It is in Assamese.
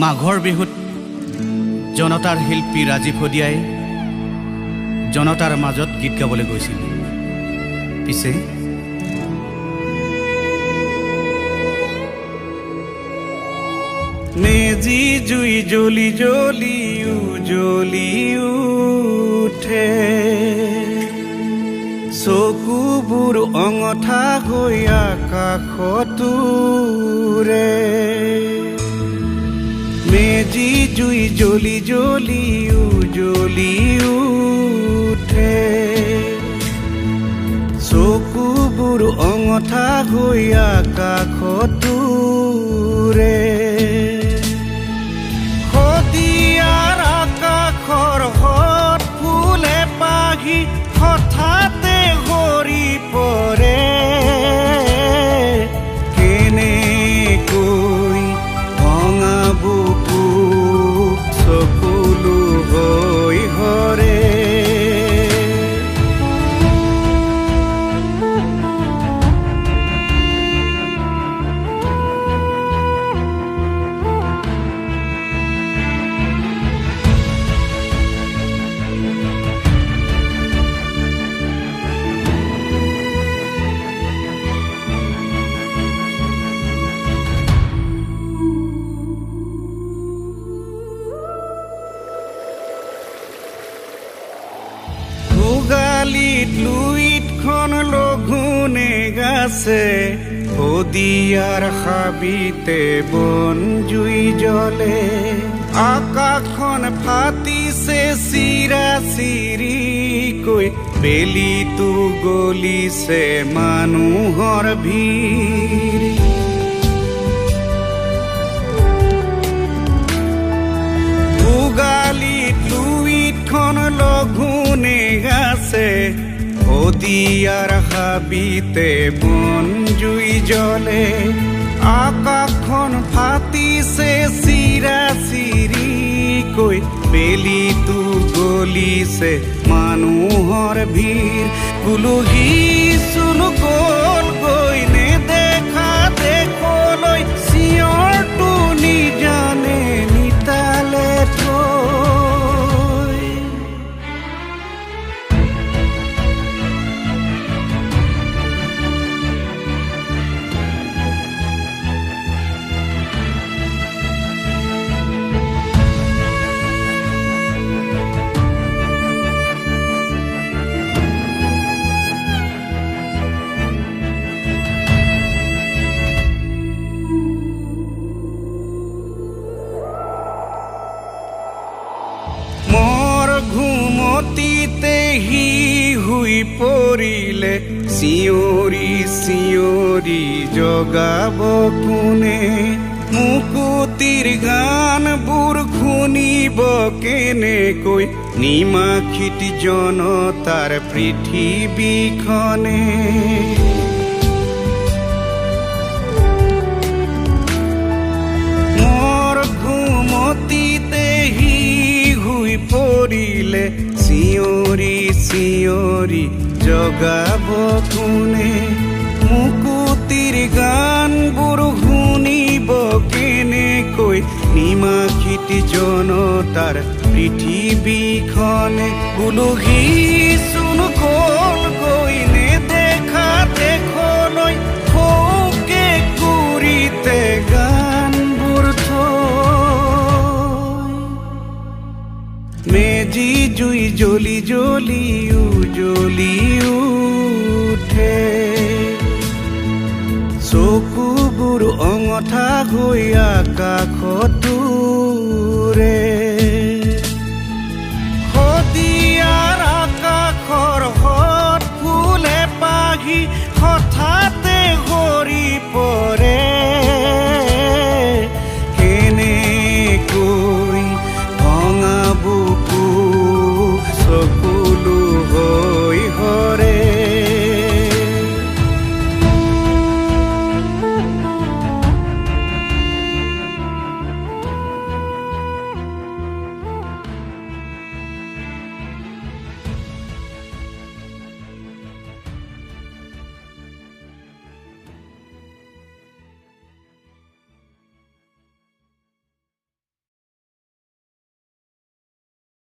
মাঘৰ বিহুত জনতাৰ শিল্পী ৰাজীৱ শদিয়াই জনতাৰ মাজত গীত গাবলৈ গৈছিল। পিছে মেজি জুই জ্বলি জ্বলি জ্বলি উঠে, চকুবোৰ অঙঠা হৈ আকাশতোৰে। মেজি জুই জ্বলি জ্বলি জ্বলি উঠে, চকুবোৰ অঙঠা হৈ আকাশতোৰে। শদিয়াৰ আকাশৰ হত ফুলে পাহি হঠাতে সৰি পৰে। কেনেকৈ ভঙা বুকু চকুলো হৈ হৰে। ভোগালীত লুইতখন লঘোনে গাছে, শদিয়াৰ হাবিতে বন জুই জ্বলে। আকাশখন ফাটিছে চিৰা চিৰিকৈ, বেলিটো গলিছে মানুহৰ ভিৰ। ভোগালীত লুইতখন লঘোনে গাছে, শদিয়াৰ হাবিতে বন জুই জ্বলে। আকাশখন ফাটিছে চিৰা চিৰিকৈ, বেলিটো গলিছে মানুহৰ ভিৰ। কুলুহী চুনু গল গৈ নেদেখা দেশলৈ, চিঞৰটো নিজানে নিতালে থৈ। ঘুমতিতে সি শুই পৰিলে, চিঞৰি চিঞৰি জগাব কোনে। মুকুতিৰ গানবোৰ শুনিব কেনেকৈ, নিমাখিত জনতাৰ পৃথিৱীখনে। মোৰ ঘুমতিতে সি শুই পৰিলে, চিঞৰি চিঞৰি জগাব কোনে। মুকুতিৰ গানবোৰ শুনিব কেনেকৈ, নিমাখিত জনতাৰ পৃথিৱীখনে। উলুহি চুনু গল গৈ নেদেখা দেশলৈ, সৌকে কুৰিতে গানবোৰ থৈ। মেজি জুই জ্বলি জ্বলি জ্বলি উঠে, চকুবোৰ অঙঠা হৈ আকাশতোৰে। শদিয়াৰ আকাশৰ হত ফুলে পাহি হঠাতে সৰি পৰে।